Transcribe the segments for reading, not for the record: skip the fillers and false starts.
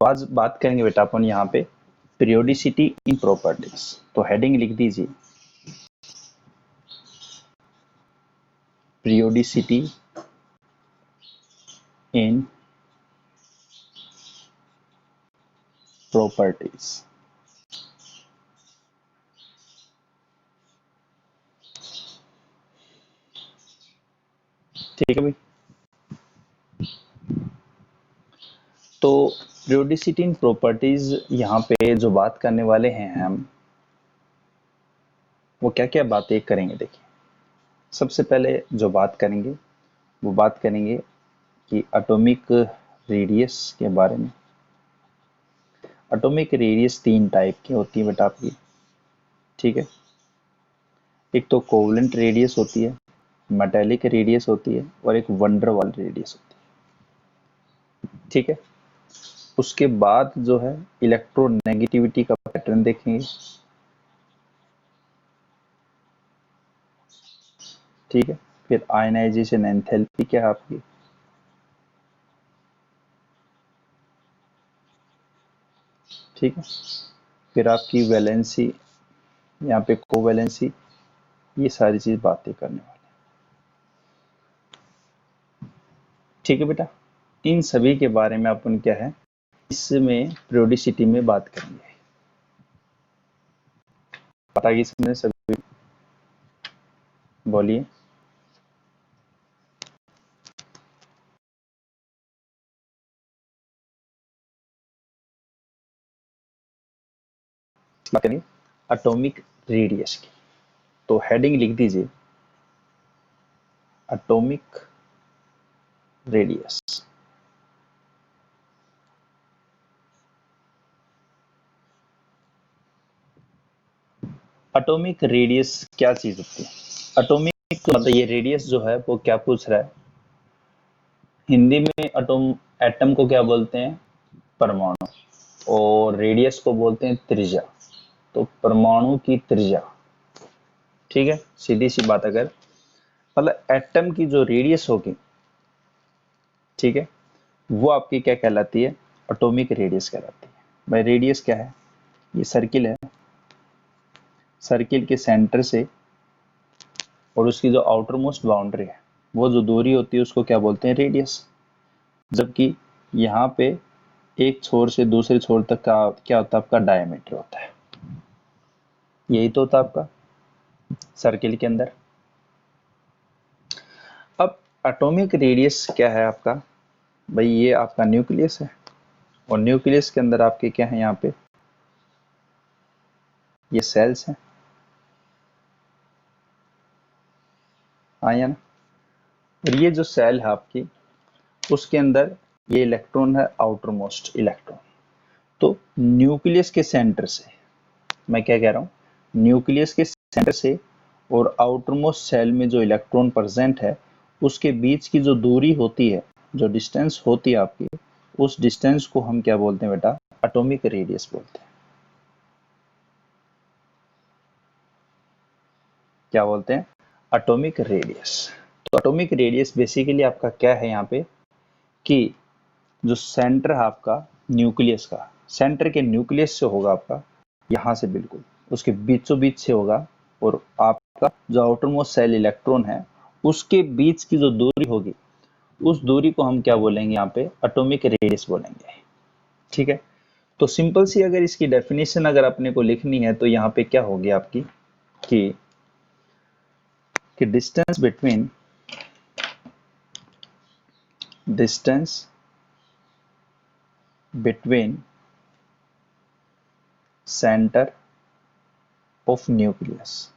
आज बात करेंगे बेटा अपन यहाँ पे पीरियोडिसिटी इन प्रॉपर्टीज। तो हेडिंग लिख दीजिए पीरियोडिसिटी इन प्रॉपर्टीज। ठीक है भाई। तो पीरियोडिसिटी इन प्रॉपर्टीज यहाँ पे जो बात करने वाले हैं हम, वो क्या क्या बातें करेंगे। देखिए, सबसे पहले जो बात करेंगे वो बात करेंगे कि एटॉमिक रेडियस के बारे में। एटॉमिक रेडियस 3 टाइप की होती है बेटा आपकी। ठीक है, एक तो कोवलेंट रेडियस होती है, मेटेलिक रेडियस होती है और एक वंडर वाल रेडियस होती है। ठीक है, उसके बाद जो है इलेक्ट्रोनेगेटिविटी का पैटर्न देखेंगे। ठीक है, फिर आयनाइजेशन एंथैल्पी क्या है आपकी। ठीक है, फिर आपकी वैलेंसी, यहाँ पे कोवैलेंसी, ये सारी चीज बातें करने वाले। ठीक है बेटा, इन सभी के बारे में अपन क्या है इसमें पीरियोडिसिटी में बात करेंगे। पता कि इसमें सभी बोलिए। बात करेंगे एटॉमिक रेडियस की। तो हेडिंग लिख दीजिए एटॉमिक रेडियस। एटॉमिक रेडियस क्या चीज होती है। एटॉमिक मतलब ये रेडियस जो है वो क्या पूछ रहा है। हिंदी में एटम को क्या बोलते हैं, परमाणु, और रेडियस को बोलते हैं त्रिज्या। तो परमाणु की त्रिज्या, ठीक है, सीधी सी बात, अगर मतलब एटम की जो रेडियस होगी, ठीक है, वो आपकी क्या कहलाती है, एटॉमिक रेडियस कहलाती है। भाई रेडियस क्या है, ये सर्किल है, सर्किल के सेंटर से और उसकी जो आउटर मोस्ट बाउंड्री है, वो जो दूरी होती है उसको क्या बोलते हैं, रेडियस। जबकि यहाँ पे एक छोर से दूसरे छोर तक का क्या होता है, आपका डायमीटर होता है। यही तो होता है आपका सर्किल के अंदर। अब एटॉमिक रेडियस क्या है आपका, भाई ये आपका न्यूक्लियस है, और न्यूक्लियस के अंदर आपके क्या है, यहाँ पे ये सेल्स हैं, हाँ या ना। और ये जो सेल है आपकी, उसके अंदर ये इलेक्ट्रॉन है, आउटर मोस्ट इलेक्ट्रॉन। तो न्यूक्लियस के सेंटर से, मैं क्या कह रहा हूँ, न्यूक्लियस के सेंटर से और आउटर मोस्ट सेल में जो इलेक्ट्रॉन प्रेजेंट है, उसके बीच की जो दूरी होती है, जो डिस्टेंस होती है आपकी, उस डिस्टेंस को हम क्या बोलते हैं बेटा, एटॉमिक रेडियस बोलते हैं। क्या बोलते हैं, एटॉमिक रेडियस। तो एटॉमिक रेडियस बेसिकली आपका क्या है यहाँ पे, कि जो सेंटर है आपका न्यूक्लियस का, सेंटर के न्यूक्लियस से होगा आपका, यहाँ से बिल्कुल उसके बीचों बीच से होगा, और आपका जो आउटर मोस्ट सेल इलेक्ट्रॉन है, उसके बीच की जो दूरी होगी, उस दूरी को हम क्या बोलेंगे, यहाँ पे एटॉमिक रेडियस बोलेंगे। ठीक है, तो सिंपल सी अगर इसकी डेफिनेशन अगर अपने को लिखनी है, तो यहाँ पे क्या होगी आपकी, कि distance between centre of nucleus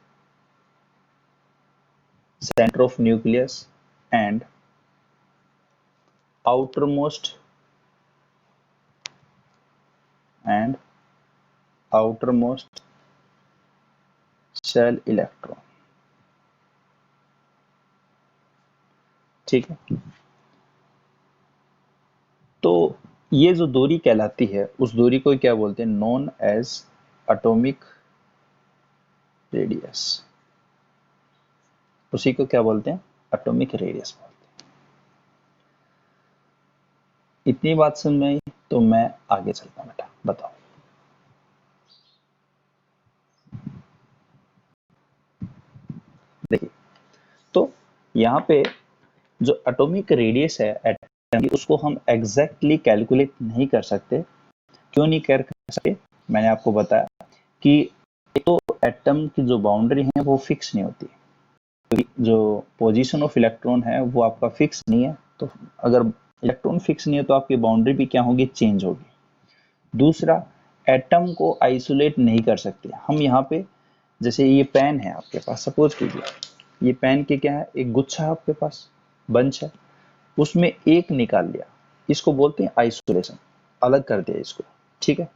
and outermost shell electron। ठीक है, तो ये जो दूरी कहलाती है, उस दूरी को क्या बोलते हैं, नॉन एज एटॉमिक रेडियस। उसी को क्या बोलते हैं, एटॉमिक रेडियस बोलते हैं। इतनी बात समझ में आई तो मैं आगे चलता हूं बेटा, बताओ। देखिए, तो यहाँ पे जो एटॉमिक रेडियस है एटम की, उसको हम एग्जैक्टली कैलकुलेट नहीं कर सकते। क्यों नहीं कर सकते? मैंने आपको बताया कि एक तो एटम की जो बाउंड्री है वो फिक्स नहीं होती, क्योंकि जो पोजीशन ऑफ इलेक्ट्रॉन है वो आपका फिक्स नहीं है। तो अगर इलेक्ट्रॉन फिक्स नहीं है तो आपकी बाउंड्री भी क्या होगी, चेंज होगी। दूसरा, एटम को आइसोलेट नहीं कर सकते हम। यहाँ पे जैसे ये पेन है आपके पास, सपोज कीजिए ये पेन के क्या है, एक गुच्छा है आपके पास, बंच है, उसमें एक निकाल लिया, इसको बोलते हैं आइसोलेशन, अलग कर दिया इसको, ठीक है,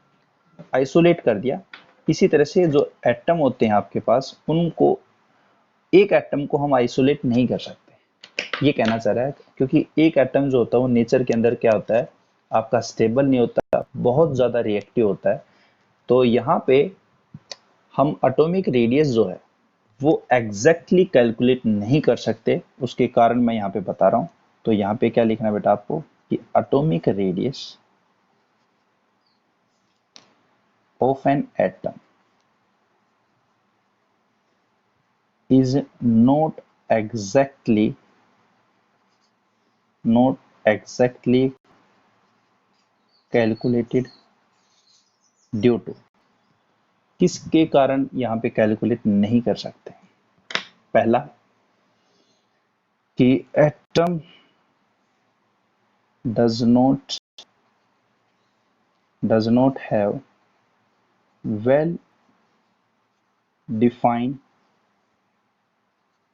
आइसोलेट कर दिया। इसी तरह से जो एटम होते हैं आपके पास, उनको, एक एटम को हम आइसोलेट नहीं कर सकते, ये कहना चाह रहा है। क्योंकि एक एटम जो होता है वो नेचर के अंदर क्या होता है, आपका स्टेबल नहीं होता, बहुत ज्यादा रिएक्टिव होता है। तो यहाँ पे हम एटॉमिक रेडियस जो है वो एग्जैक्टली कैलकुलेट नहीं कर सकते, उसके कारण मैं यहाँ पे बता रहा हूँ। तो यहाँ पे क्या लिखना है बेटा आपको, कि atomic radius of an atom is exactly not exactly calculated due to, किसके कारण यहाँ पे कैलकुलेट नहीं कर सकते। पहला, कि atom does not have well defined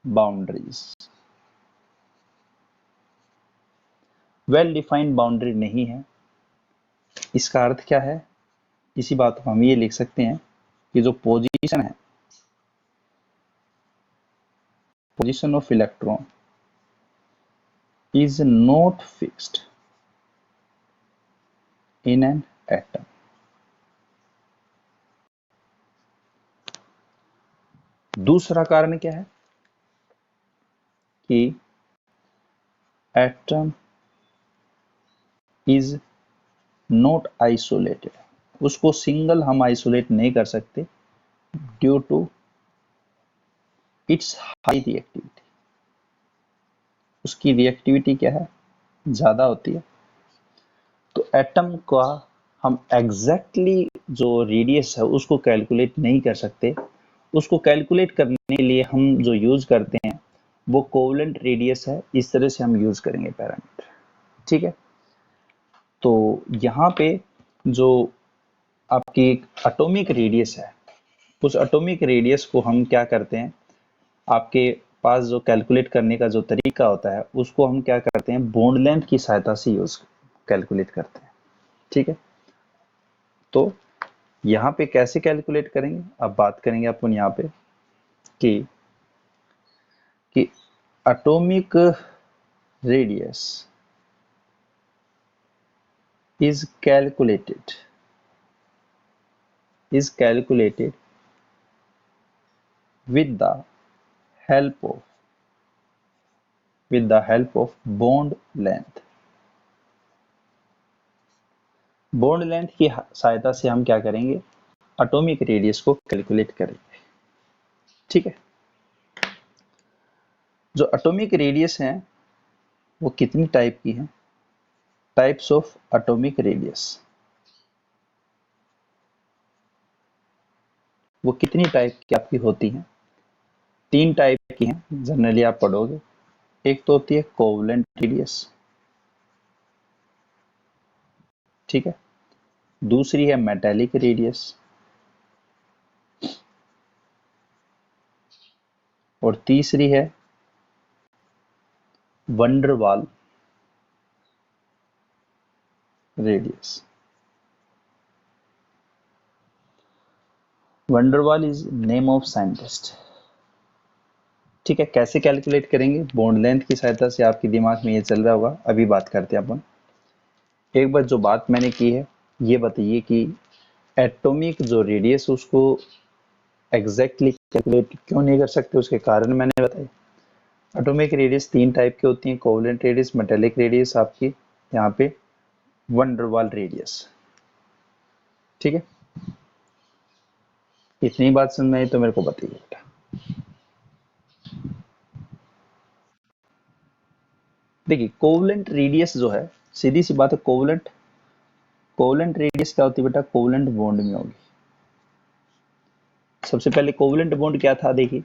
boundaries। Well defined boundary नहीं है, इसका अर्थ क्या है, इसी बात को हम ये लिख सकते हैं कि जो पोजीशन है, position of electron is not fixed in an atom। दूसरा कारण क्या है, कि एटम इज नॉट आइसोलेटेड, उसको सिंगल हम आइसोलेट नहीं कर सकते, due to its high reactivity, उसकी रिएक्टिविटी क्या है, ज्यादा होती है। तो एटम का हम एग्जैक्टली जो रेडियस है उसको कैलकुलेट नहीं कर सकते। उसको कैलकुलेट करने के लिए हम जो यूज करते हैं वो कोवेलेंट रेडियस है, इस तरह से हम यूज करेंगे पैरामीटर, ठीक है। तो यहाँ पे जो आपकी एटॉमिक रेडियस है, उस एटॉमिक रेडियस को हम क्या करते हैं, आपके पास जो कैलकुलेट करने का जो तरीका होता है उसको हम क्या करते हैं, बॉन्ड लेंथ की सहायता से यूज कैलकुलेट करते हैं, ठीक है। तो यहाँ पे कैसे कैलकुलेट करेंगे, अब बात करेंगे अपन यहाँ पे कि atomic radius is calculated with the help of bond length। Bond length की सहायता से हम क्या करेंगे, एटॉमिक रेडियस को कैलकुलेट करेंगे, ठीक है। जो एटॉमिक रेडियस है वो कितनी टाइप की है, टाइप्स ऑफ एटॉमिक रेडियस, वो कितनी टाइप की आपकी होती हैं, 3 टाइप की हैं, जनरली आप पढ़ोगे। एक तो होती है कोवेलेंट रेडियस, ठीक है, दूसरी है मेटालिक रेडियस, और तीसरी है van der Waals radius. Van der Waals is name of scientist, ठीक है। कैसे कैलकुलेट करेंगे, बॉन्ड लेंथ की सहायता से, आपके दिमाग में ये चल रहा होगा, अभी बात करते हैं अपन। एक बार जो बात मैंने की है ये बताइए कि एटॉमिक जो रेडियस उसको एग्जैक्टली कैलकुलेट क्यों नहीं कर सकते, उसके कारण मैंने बताया। एटॉमिक रेडियस 3 टाइप की होती हैं, कोवेलेंट रेडियस, मेटालिक रेडियस, आपकी यहाँ पे वन वाल रेडियस। ठीक है, इतनी बात समझ में आई तो मेरे को बताइए बेटा। देखिए कोवलेंट रेडियस जो है, सीधी सी बात है, कोवलेंट कोवलेंट रेडियस क्या होती है बेटा, कोवलेंट बॉन्ड में होगी। सबसे पहले कोवलेंट बॉन्ड क्या था, देखिए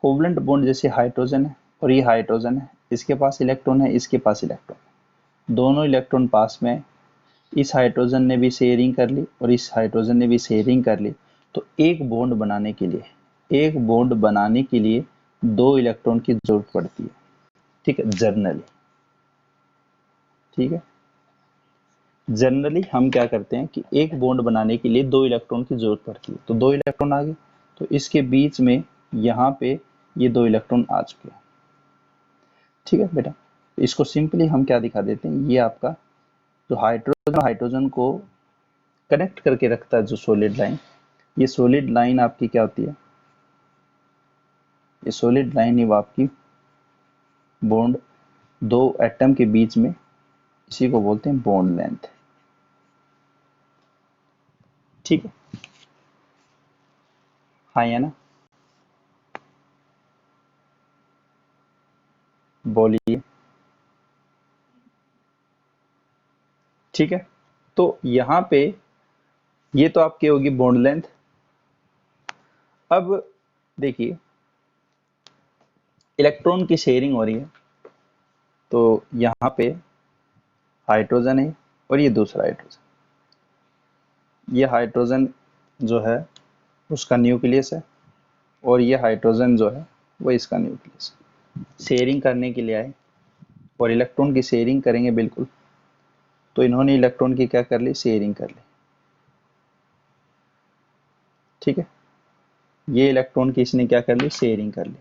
कोवलेंट बॉन्ड जैसे हाइड्रोजन है और ये हाइड्रोजन है, इसके पास इलेक्ट्रॉन है, इसके पास इलेक्ट्रॉन है, दोनों इलेक्ट्रॉन पास में है। इस हाइड्रोजन ने भी शेयरिंग कर ली और इस हाइड्रोजन ने भी शेयरिंग कर ली। तो एक बॉन्ड बनाने के लिए, एक बॉन्ड बनाने के लिए दो इलेक्ट्रॉन की जरूरत पड़ती है। ठीक है, जर्नली। ठीक है, जनरली हम क्या करते हैं कि एक बॉन्ड बनाने के लिए दो इलेक्ट्रॉन की जरूरत पड़ती है। तो दो इलेक्ट्रॉन आ गए, तो इसके बीच में यहाँ पे ये दो इलेक्ट्रॉन आ चुके हैं। ठीक है बेटा, तो इसको सिंपली हम क्या दिखा देते हैं, ये आपका जो हाइड्रोजन को कनेक्ट करके रखता है जो सॉलिड लाइन, ये सॉलिड लाइन आपकी क्या होती है, ये सॉलिड लाइन ही आपकी बॉन्ड दो एटम के बीच में, इसी को बोलते हैं बॉन्ड लेंथ। ठीक है, हाँ या ना, बोलिए। ठीक है, तो यहाँ पे ये तो आपकी होगी बॉन्ड लेंथ। अब देखिए इलेक्ट्रॉन की शेयरिंग हो रही है, तो यहाँ पे हाइड्रोजन है और ये दूसरा हाइड्रोजन, ये हाइड्रोजन जो है उसका न्यूक्लियस है और ये हाइड्रोजन जो है वो इसका न्यूक्लियस है। शेयरिंग करने के लिए आए और इलेक्ट्रॉन की शेयरिंग करेंगे बिल्कुल, तो इन्होंने इलेक्ट्रॉन की क्या कर ली, शेयरिंग कर ली। ठीक है, ये इलेक्ट्रॉन की इसने क्या कर ली, शेयरिंग कर ली।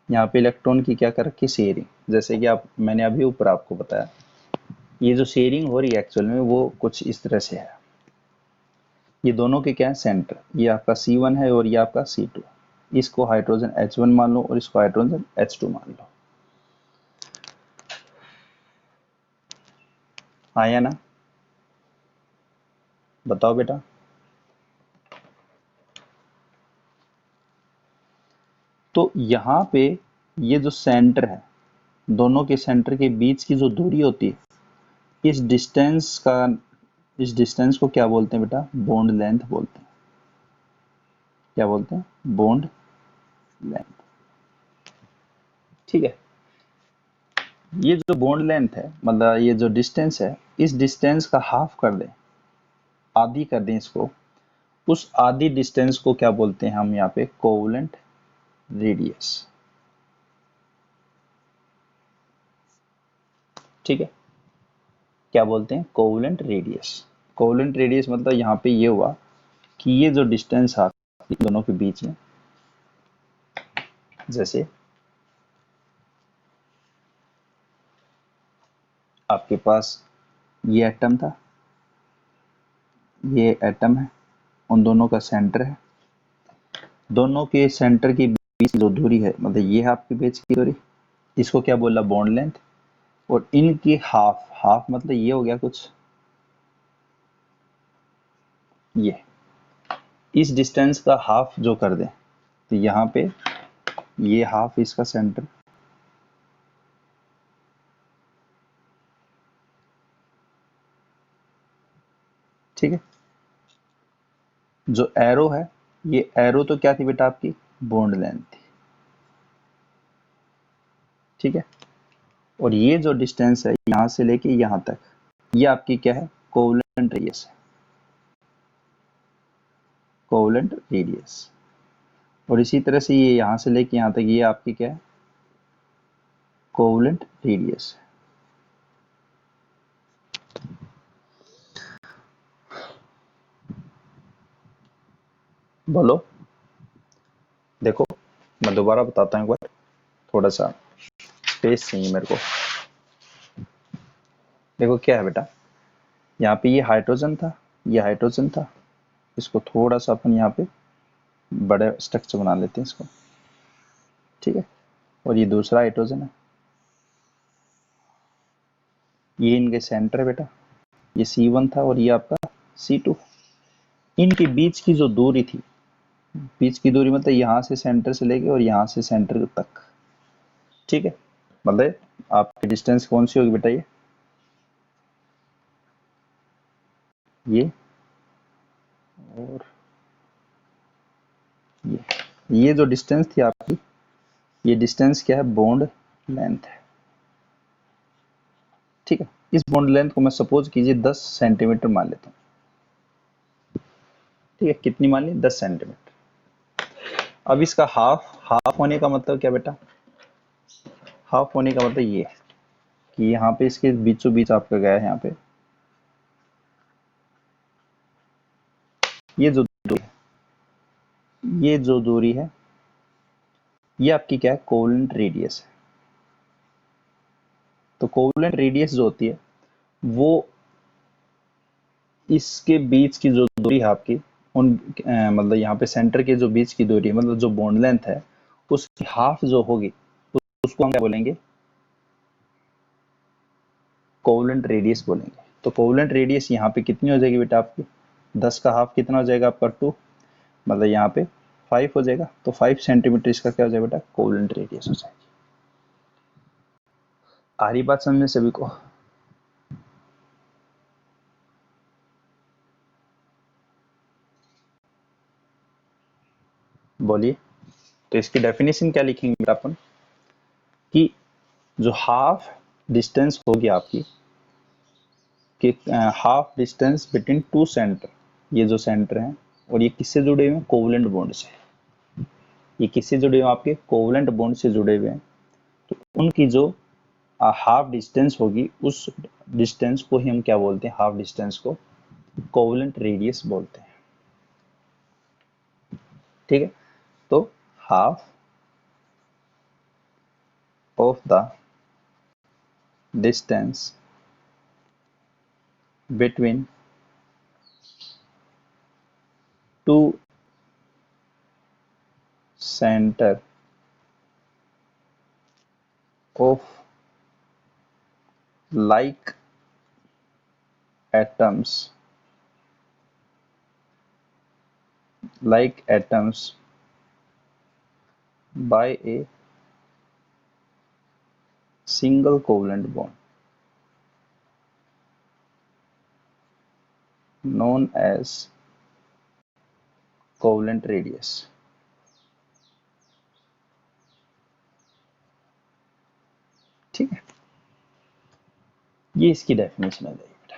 यहाँ पे इलेक्ट्रॉन की क्या कर रखी, शेयरिंग। जैसे कि आप, मैंने अभी ऊपर आपको बताया, ये जो शेयरिंग हो रही है एक्चुअल में वो कुछ इस तरह से है। ये दोनों के क्या है, सेंटर, ये आपका C1 है और ये आपका C2। इसको हाइड्रोजन H1 मान लो और इसको हाइड्रोजन H2 मान लो। हाँ या ना, बताओ बेटा। तो यहाँ पे ये जो सेंटर है, दोनों के सेंटर के बीच की जो दूरी होती है, इस डिस्टेंस का, इस डिस्टेंस को क्या बोलते हैं बेटा, बॉन्ड लेंथ बोलते हैं। क्या बोलते हैं, बॉन्ड लेंथ। ठीक है, ये जो बॉन्ड लेंथ है, मतलब ये जो डिस्टेंस है, इस डिस्टेंस का हाफ कर दें, आधी कर दें इसको, उस आधी डिस्टेंस को क्या बोलते हैं हम यहाँ पे, कोवलेंट रेडियस। ठीक है, क्या बोलते हैं, कोवलेंट रेडियस। कोवलेंट रेडियस मतलब यहाँ पे ये हुआ कि ये जो डिस्टेंस है दोनों के बीच में, जैसे आपके पास ये एटम था, ये एटम है, उन दोनों का सेंटर है, दोनों के सेंटर के बीच जो दूरी है, मतलब ये है आपके बीच की दूरी, इसको क्या बोला, बॉन्ड लेंथ। और इनकी हाफ, हाफ मतलब ये हो गया कुछ, ये इस डिस्टेंस का हाफ जो कर दें, तो यहाँ पे ये हाफ इसका सेंटर, ठीक है। जो एरो है, ये एरो तो क्या थी बेटा आपकी, बॉन्ड लेंथ थी। ठीक है, और ये जो डिस्टेंस है यहाँ से लेके यहाँ तक, ये आपकी क्या है, कोवलेंट रेडियस है, कोवलेंट रेडियस। और इसी तरह से ये यहाँ से लेके यहाँ तक, ये आपकी क्या है, कोवलेंट रेडियस है। बोलो, देखो मैं दोबारा बताता हूँ एक बार, थोड़ा सा स्पेस चाहिए मेरे को। देखो क्या है बेटा, यहाँ पे ये हाइड्रोजन था, ये हाइड्रोजन था, इसको थोड़ा सा अपन यहाँ पे बड़े स्ट्रक्चर बना लेते हैं इसको। ठीक है, और ये दूसरा हाइड्रोजन है, ये इनके सेंटर है बेटा, ये C1 था और ये आपका C2। इनके बीच की जो दूरी थी, बीच की दूरी मतलब यहाँ से सेंटर से लेके और यहाँ से सेंटर तक, ठीक है। मतलब आपकी डिस्टेंस कौन सी होगी बेटा, ये और ये जो डिस्टेंस थी आपकी, ये डिस्टेंस क्या है, बॉन्ड लेंथ है, ठीक है। इस बॉन्ड लेंथ को मैं सपोज कीजिए 10 सेंटीमीटर मान लेता हूँ, ठीक है। कितनी मान ली, 10 सेंटीमीटर। अब इसका हाफ, हाफ होने का मतलब क्या बेटा, हाफ होने का मतलब ये है कि यहाँ पे इसके बीचों बीच आपका गया है, यहाँ पे ये जो दूरी है, ये जो दूरी है, ये आपकी क्या है, कोवेलेंट रेडियस है। तो कोवेलेंट रेडियस जो होती है वो इसके बीच की जो दूरी है आपकी, उन मतलब यहाँ पे सेंटर के जो बीच की दूरी है, मतलब जो बॉन्ड लेंथ है, उसकी हाफ जो होगी उसको हम क्या बोलेंगे, कोवेलेंट रेडियस बोलेंगे। तो कोवेलेंट रेडियस यहाँ पे कितनी हो जाएगी बेटा आपकी, 10 का हाफ कितना हो जाएगा आपका 2, मतलब यहाँ पे 5 हो जाएगा। तो 5 सेंटीमीटर इसका क्या हो जाएगा बेटा, कोवेलेंट रेडियस हो जाएगी। आ रही बात समझ में सभी को? बोलिए। तो इसकी डेफिनेशन क्या लिखेंगे बेटा अपन, कि जो हाफ डिस्टेंस होगी आपकी, कि half distance between to centre, ये जो सेंटर हैं और ये किससे जुड़े हुए हैं, कोवेलेंट बॉन्ड से। ये किससे जुड़े हुए हैं, आपके कोवेलेंट बॉन्ड से जुड़े हुए हैं। तो उनकी जो हाफ डिस्टेंस होगी, उस डिस्टेंस को ही हम क्या बोलते हैं, हाफ डिस्टेंस को कोवेलेंट रेडियस बोलते हैं, ठीक है। तो half of the distance between to centre of like atoms, like atoms by a single covalent bond known as covalent radius, ठीक है। ये इसकी डेफिनेशन आ जाएगी बेटा।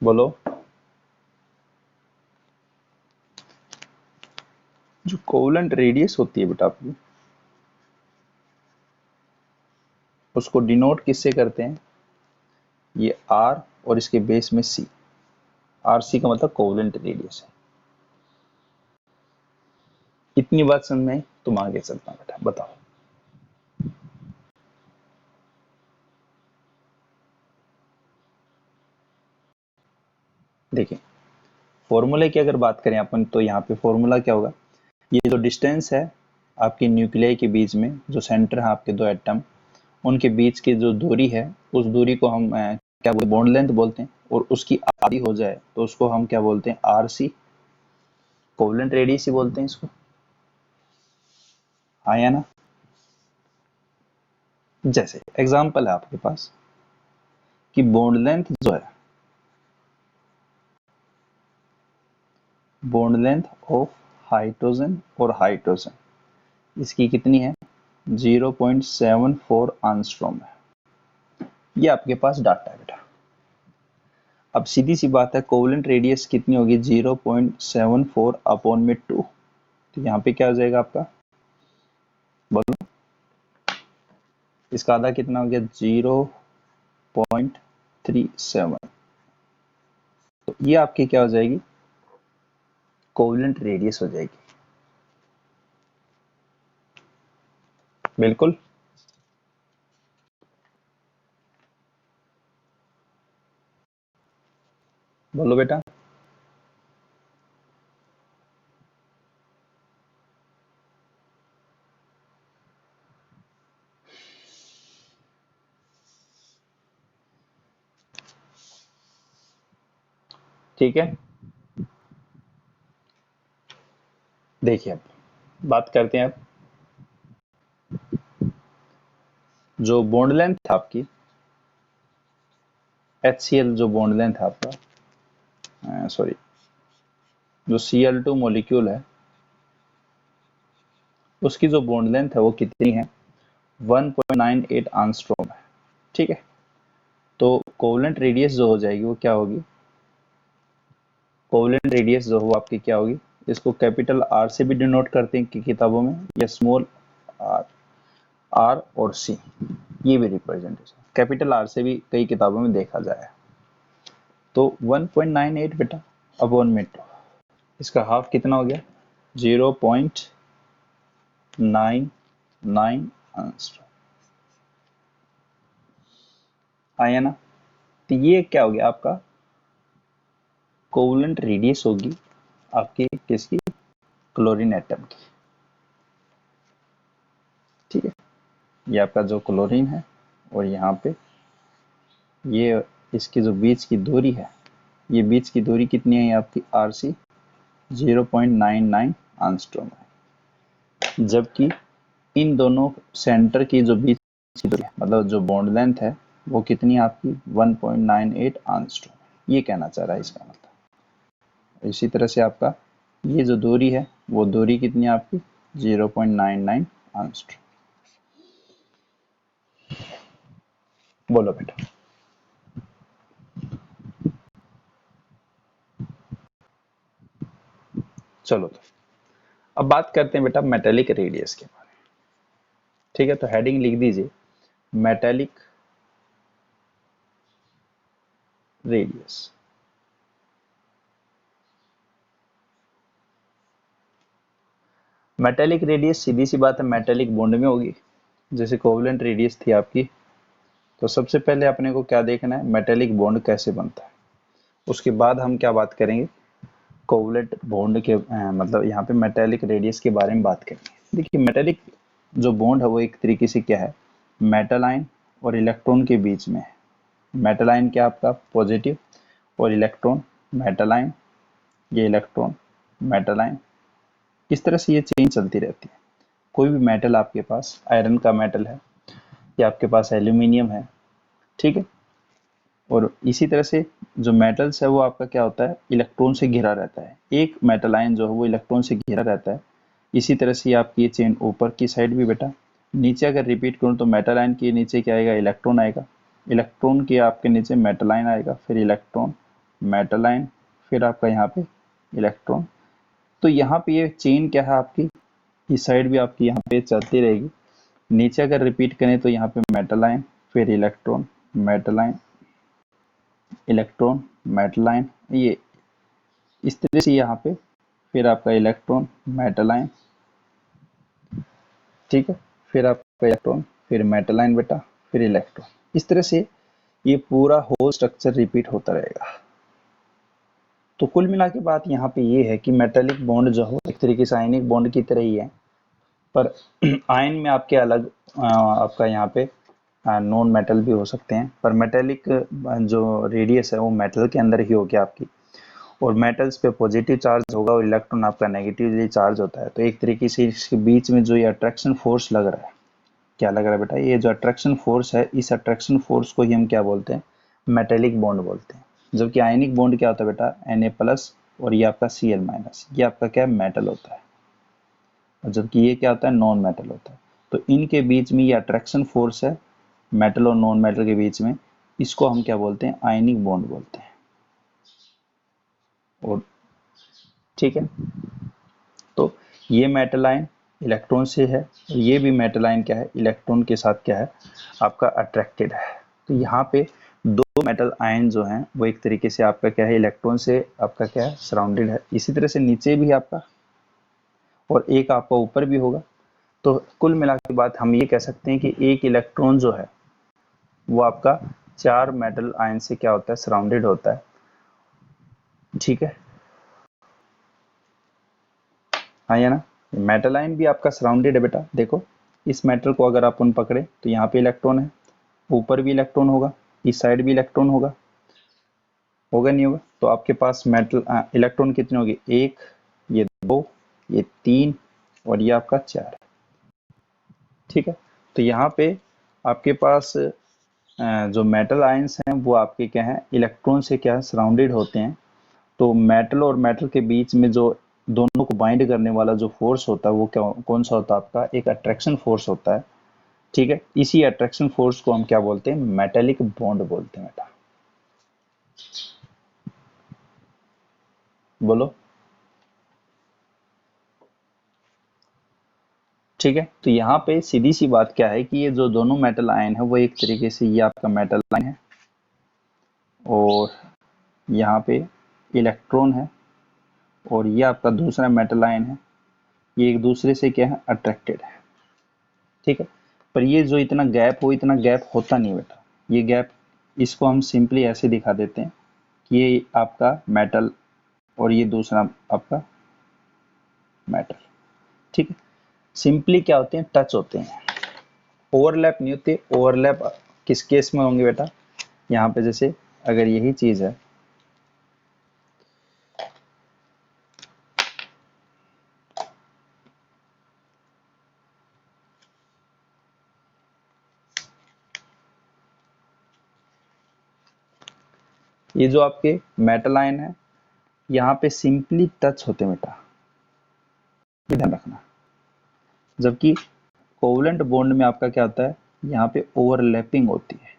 बोलो। जो कोवेलेंट रेडियस होती है बेटा आपकी, उसको डिनोट किससे करते हैं, ये आर और इसके बेस में सी, आर सी का मतलब कोवेलेंट रेडियस है। इतनी बात समझ में आई, तुम आगे चलता बेटा, बताओ। देखिए, फॉर्मूले की अगर बात करें अपन, तो यहाँ पे फॉर्मूला क्या होगा, ये जो डिस्टेंस है आपकी न्यूक्लियाई के बीच में, जो सेंटर है आपके दो एटम, उनके बीच की जो दूरी है, उस दूरी को हम क्या बोलते हैं, बॉन्ड लेंथ बोलते हैं। और उसकी आधी हो जाए तो उसको हम क्या बोलते हैं, आर सी, कोवेलेंट रेडियस ही बोलते हैं इसको। हाँ या ना? जैसे एग्जांपल है आपके पास कि बॉन्ड लेंथ जो है, बॉन्ड लेंथ ऑफ हाइड्रोजन और हाइड्रोजन, इसकी कितनी है, 0.74 आंगस्ट्रॉम है। ये आपके पास डाटा है बेटा। अब सीधी सी बात है, कोवेलेंट रेडियस कितनी होगी, 0.74 अपॉन में 2। तो यहाँ पे क्या हो जाएगा आपका, बोलो। इसका आधा कितना हो गया, 0.37। तो ये आपकी क्या हो जाएगी, कोवेलेंट रेडियस हो जाएगी। बिल्कुल। बोलो बेटा। ठीक है, देखिए अब बात करते हैं अब जो बॉन्ड लेंथ है आपकी HCl, जो बॉन्ड लेंथ है आपका, सॉरी, जो Cl2 मॉलिक्यूल है उसकी जो बॉन्ड लेंथ है वो कितनी है, 1.98 एंगस्ट्रॉम है। ठीक है, तो कोवलेंट रेडियस जो हो जाएगी वो क्या होगी, कोवलेंट रेडियस जो हो आपकी क्या होगी, इसको कैपिटल आर से भी डिनोट करते हैं कि किताबों में, या स्मॉल आर, आर और सी, ये भी रिप्रेजेंटेशन कैपिटल आर से भी कई किताबों में देखा जाए। तो 1.98 बेटा अपॉन में 2, इसका हाफ कितना हो गया, 0.99 एंगस्ट्रॉम आया ना। तो ये क्या हो गया आपका, कोवलेंट रेडियस होगी आपकी किसकी, क्लोरीन एटम की। ठीक है, ये आपका जो क्लोरीन है, और यहाँ पे ये इसकी जो बीच की दूरी है, ये बीच की दूरी कितनी है आपकी, RC 0.99 एंगस्ट्रॉम है। जबकि इन दोनों सेंटर की जो बीच की दूरी है, मतलब जो बॉन्ड लेंथ है वो कितनी है आपकी, 1.98 एंगस्ट्रॉम। ये कहना चाह रहा है इसका मतलब। इसी तरह से आपका ये जो दूरी है वो दूरी कितनी है आपकी, 0.99 एंगस्ट्रॉम। बोलो बेटा। चलो तो अब बात करते हैं बेटा मेटेलिक रेडियस के बारे में। ठीक है, तो हेडिंग लिख दीजिए मेटेलिक रेडियस। मेटेलिक रेडियस सीधी सी बात है मेटेलिक बॉन्ड में होगी, जैसे कोवलेंट रेडियस थी आपकी। तो सबसे पहले अपने को क्या देखना है, मेटेलिक बॉन्ड कैसे बनता है, उसके बाद हम क्या बात करेंगे, कोवलेंट बॉन्ड के मतलब यहाँ पे मेटेलिक रेडियस के बारे में बात करेंगे। देखिए मेटेलिक जो बॉन्ड है वो एक तरीके से क्या है, मेटल आयन और इलेक्ट्रॉन के बीच में है। मेटल आयन क्या आपका पॉजिटिव, और इलेक्ट्रॉन मेटल आयन, ये इलेक्ट्रॉन मेटल आयन, इस तरह से ये चेंज चलती रहती है। कोई भी मेटल आपके पास आयरन का मेटल है, या आपके पास एल्यूमिनियम है, ठीक है, और इसी तरह से जो मेटल्स है वो आपका क्या होता है, इलेक्ट्रॉन से घिरा रहता है। एक मेटल आयन जो है वो इलेक्ट्रॉन से घिरा रहता है। इसी तरह से आपकी ये चेन ऊपर की साइड भी बेटा, नीचे अगर रिपीट करूँ तो मेटल आयन के नीचे क्या आएगा, इलेक्ट्रॉन आएगा, इलेक्ट्रॉन के आपके नीचे मेटल आयन आएगा, फिर इलेक्ट्रॉन मेटल आयन, फिर आपका यहाँ पे इलेक्ट्रॉन। तो यहाँ पे ये चेन क्या है आपकी, इस साइड भी आपकी यहाँ पे चलती रहेगी। नीचे अगर रिपीट करें तो यहाँ पे मेटल आयन, फिर electron metal ion, electron metal ion, ये इस तरह से यहाँ पे फिर आपका इलेक्ट्रॉन मेटल आयन, ठीक है, फिर आपका इलेक्ट्रॉन, फिर मेटल आयन बेटा, फिर इलेक्ट्रॉन। इस तरह से ये पूरा होल स्ट्रक्चर रिपीट होता रहेगा। तो कुल मिला के बात यहाँ पे ये है कि मेटेलिक बॉन्ड जो हो एक तरीके से आयनिक बॉन्ड की तरह ही है, पर आयन में आपके अलग आपका यहाँ पे नॉन मेटल भी हो सकते हैं, पर मेटेलिक जो रेडियस है वो मेटल के अंदर ही होगी आपकी, और मेटल्स पे पॉजिटिव चार्ज होगा और इलेक्ट्रॉन आपका नेगेटिवली चार्ज होता है। तो एक तरीके से इसके बीच में जो ये अट्रैक्शन फोर्स लग रहा है, क्या लग रहा है बेटा, ये जो अट्रैक्शन फोर्स है, इस अट्रैक्शन फोर्स को ही हम क्या बोलते हैं, मेटेलिक बॉन्ड बोलते हैं। जबकि आयनिक बॉन्ड क्या होता है बेटा, Na+ और ये आपका Cl-, ये आपका क्या है, मेटल होता है, और जबकि ये क्या होता है, नॉन मेटल होता है। तो इनके बीच में ये अट्रैक्शन फोर्स है मेटल और नॉन मेटल के बीच में, इसको हम क्या बोलते हैं, आयनिक बॉन्ड बोलते हैं। और ठीक है, तो ये मेटल आयन इलेक्ट्रॉन से है, और ये भी मेटल आयन क्या है, इलेक्ट्रॉन के साथ क्या है आपका अट्रैक्टेड है। तो यहाँ पे दो मेटल आयन जो हैं वो एक तरीके से आपका क्या है, इलेक्ट्रॉन से आपका क्या है, सराउंडेड है। इसी तरह से नीचे भी आपका, और एक आपका ऊपर भी होगा। तो कुल मिला के बात हम ये कह सकते हैं कि एक इलेक्ट्रॉन जो है वो आपका 4 मेटल आयन से क्या होता है, सराउंडेड होता है। ठीक है, हाँ या ना, मेटल आयन भी आपका सराउंडेड है बेटा। देखो इस मेटल को अगर अपन पकड़े तो यहाँ पे इलेक्ट्रॉन है, ऊपर भी इलेक्ट्रॉन होगा, इस साइड भी इलेक्ट्रॉन होगा, होगा नहीं होगा? तो आपके पास मेटल इलेक्ट्रॉन कितने होंगे? एक, ये दो, ये तीन और ये आपका चार। ठीक है, तो यहाँ पे आपके पास जो मेटल आयंस हैं वो आपके क्या है, इलेक्ट्रॉन से क्या सराउंडेड होते हैं। तो मेटल और मेटल के बीच में जो दोनों को बाइंड करने वाला जो फोर्स होता है वो क्या, कौन सा होता है आपका? एक अट्रैक्शन फोर्स होता है। ठीक है, इसी अट्रैक्शन फोर्स को हम क्या बोलते हैं? मेटेलिक बॉन्ड बोलते हैं बेटा। बोलो। ठीक है, तो यहाँ पे सीधी सी बात क्या है कि ये जो दोनों मेटल आयन है वो एक तरीके से ये आपका मेटल आयन है और यहाँ पे इलेक्ट्रॉन है और ये आपका दूसरा मेटल आयन है। ये एक दूसरे से क्या है, अट्रैक्टेड है। ठीक है, पर ये जो इतना गैप हो, इतना गैप होता नहीं बेटा। ये गैप, इसको हम सिंपली ऐसे दिखा देते हैं कि ये आपका मेटल और ये दूसरा आपका मेटल। ठीक है, सिंपली क्या होते हैं? टच होते हैं, ओवरलैप नहीं होते। ओवरलैप किस केस में होंगे बेटा? यहाँ पे जैसे अगर यही चीज है, ये जो आपके मेटल आयन है यहाँ पे सिंपली टच होते हैं बेटा, ये ध्यान रखना। जबकि कोवलेंट बॉन्ड में आपका क्या होता है? यहाँ पे ओवरलैपिंग होती है।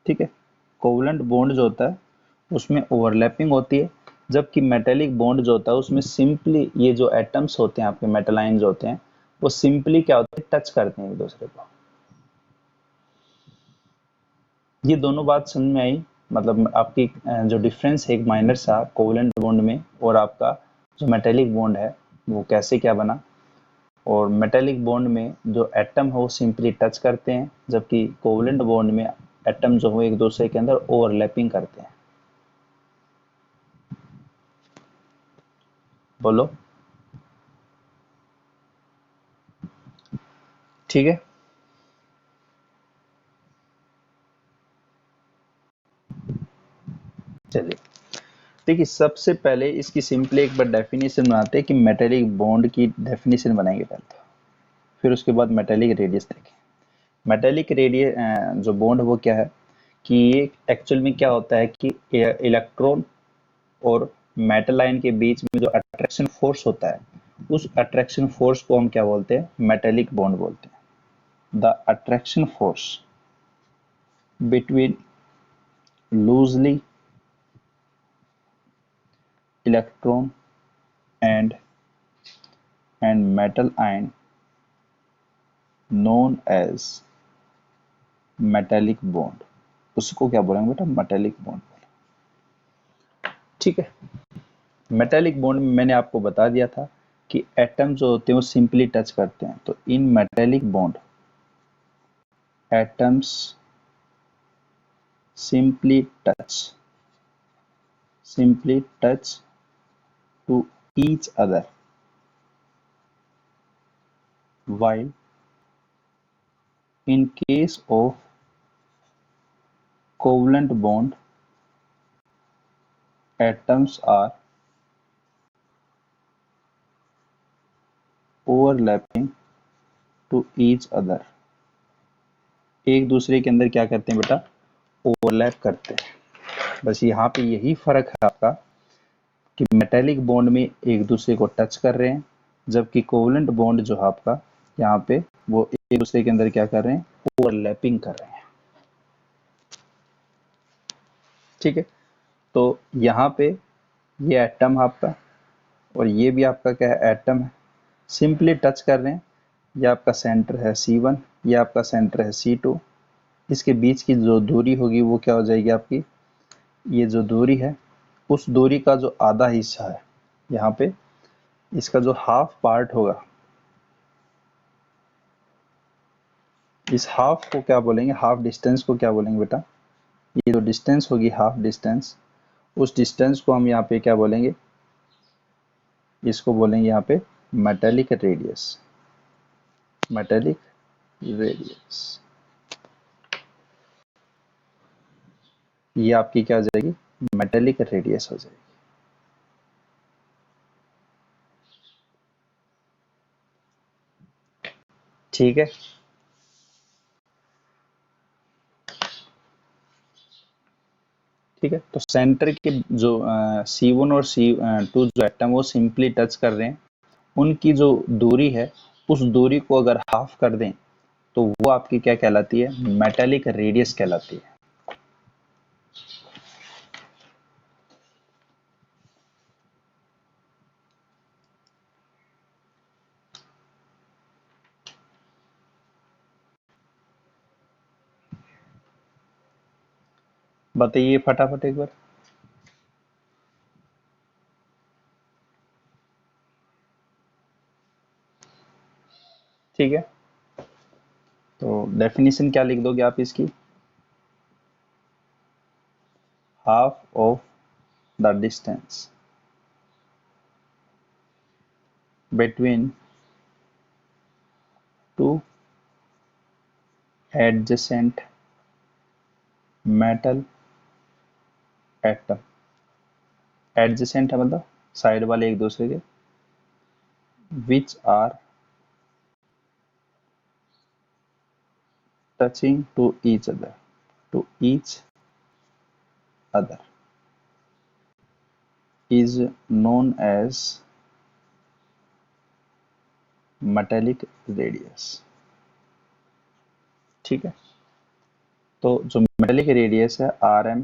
ठीक है, कोवलेंट बॉन्ड जो होता है उसमें ओवरलैपिंग होती है, जबकि मेटेलिक बॉन्ड जो होता है उसमें सिंपली ये जो एटम्स होते हैं आपके मेटल आयन जो होते हैं वो सिंपली क्या होते हैं? टच करते हैं एक दूसरे को। ये दोनों बात समझ में आई? मतलब आपकी जो डिफरेंस है एक माइनर सा कोवलेंट बॉन्ड में और आपका जो मेटेलिक बॉन्ड है वो कैसे क्या बना। और मेटेलिक बॉन्ड में जो एटम है वो सिंपली टच करते हैं, जबकि कोवलेंट बॉन्ड में एटम जो है एक दूसरे के अंदर ओवरलैपिंग करते हैं। बोलो। ठीक है, चलिए। देखिए, सबसे पहले इसकी सिंपली एक बार डेफिनेशन बनाते हैं कि मेटेलिक बॉन्ड की डेफिनेशन बनाएंगे पहले तो, फिर उसके बाद मेटेलिक रेडियस देखें। मेटेलिक रेडियस जो बॉन्ड वो क्या है कि ये एक्चुअल में क्या होता है कि इलेक्ट्रॉन और मेटल आयन के बीच में जो अट्रैक्शन फोर्स होता है उस अट्रैक्शन फोर्स को हम क्या बोलते हैं? मेटेलिक बॉन्ड बोलते हैं। The attraction force between loosely electron and metal ion known as metallic bond, उसको क्या बोलेंगे बेटा? मेटेलिक बॉन्ड बोलेंगे। ठीक है, मेटेलिक बॉन्ड में मैंने आपको बता दिया था कि एटम जो होते हैं वो सिंपली टच करते हैं। तो इन metallic bond atoms simply touch to each other while in case of covalent bond atoms are overlapping to each other। एक दूसरे के अंदर क्या करते हैं बेटा? ओवरलैप करते हैं। बस यहाँ पे यही फर्क है आपका कि मेटेलिक बॉन्ड में एक दूसरे को टच कर रहे हैं, जबकि कोवलेंट बॉन्ड जो है आपका यहाँ पे वो एक दूसरे के अंदर क्या कर रहे हैं? ओवरलैपिंग कर रहे हैं। ठीक है, तो यहाँ पे ये एटम है आपका और ये भी आपका क्या है? एटम है। सिंपली टच कर रहे हैं। ये आपका सेंटर है C1, ये आपका सेंटर है C2। इसके बीच की जो दूरी होगी वो क्या हो जाएगी आपकी? ये जो दूरी है उस दूरी का जो आधा हिस्सा है यहाँ पे, इसका जो हाफ पार्ट होगा, इस हाफ को क्या बोलेंगे? हाफ डिस्टेंस को क्या बोलेंगे बेटा? ये जो डिस्टेंस होगी हाफ डिस्टेंस, उस डिस्टेंस को हम यहाँ पे क्या बोलेंगे? इसको बोलेंगे यहाँ पे मेटेलिक रेडियस। Metallic radius. ये आपकी क्या हो जाएगी, मेटेलिक रेडियस हो जाएगी। ठीक है, ठीक है। तो सेंटर के जो C1 और C2 जो एटम वो सिंपली टच कर रहे हैं, उनकी जो दूरी है उस दूरी को अगर हाफ कर दें तो वो आपकी क्या कहलाती है, मेटेलिक रेडियस कहलाती है। बताइए फटाफट एक बार। ठीक है, तो डेफिनेशन क्या लिख दोगे आप इसकी, half of the distance between two adjacent metal atom. Adjacent है मतलब साइड वाले एक दूसरे के, which are touching to each other, to each other is known as metallic radius। ठीक है, तो जो मेटेलिक रेडियस है आर एम,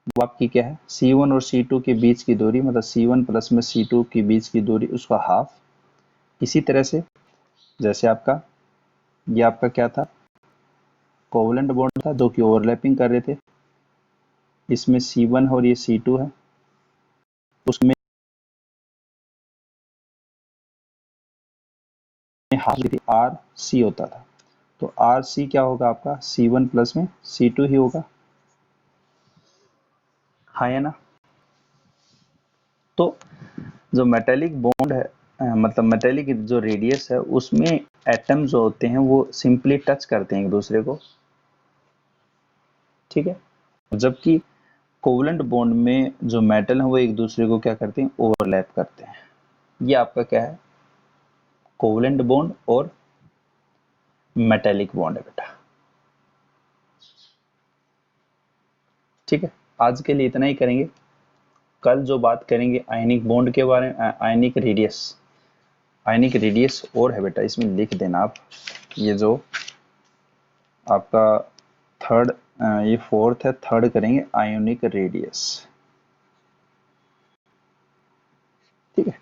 वो आपकी क्या है, C1 और C2 के बीच की दूरी, मतलब C1 प्लस में C2 के बीच की दूरी, उसका हाफ। इसी तरह से जैसे आपका ये आपका क्या था, कोवलेंट बॉन्ड था जो कि ओवरलैपिंग कर रहे थे, इसमें C1 और ये C2 है, उसमें हाफ आर सी होता था। तो आर सी क्या होगा आपका, C1 प्लस में C2 ही होगा, हाँ है ना। तो जो मेटेलिक बॉन्ड है, मतलब मेटेलिक जो रेडियस है उसमें एटम जो होते हैं वो सिंपली टच करते हैं एक दूसरे को। ठीक है, जबकि कोवलेंट बॉन्ड में जो मेटल है वो एक दूसरे को क्या करते हैं, ओवरलैप करते हैं। ये आपका क्या है, कोवलेंट बॉन्ड और मेटेलिक बॉन्ड है बेटा। ठीक है, आज के लिए इतना ही करेंगे। कल जो बात करेंगे आयनिक बॉन्ड के बारे में, आयनिक रेडियस। आयनिक रेडियस और है बेटा, इसमें लिख देना आप, ये जो आपका थर्ड, ये फोर्थ है, थर्ड करेंगे आयोनिक रेडियस। ठीक है।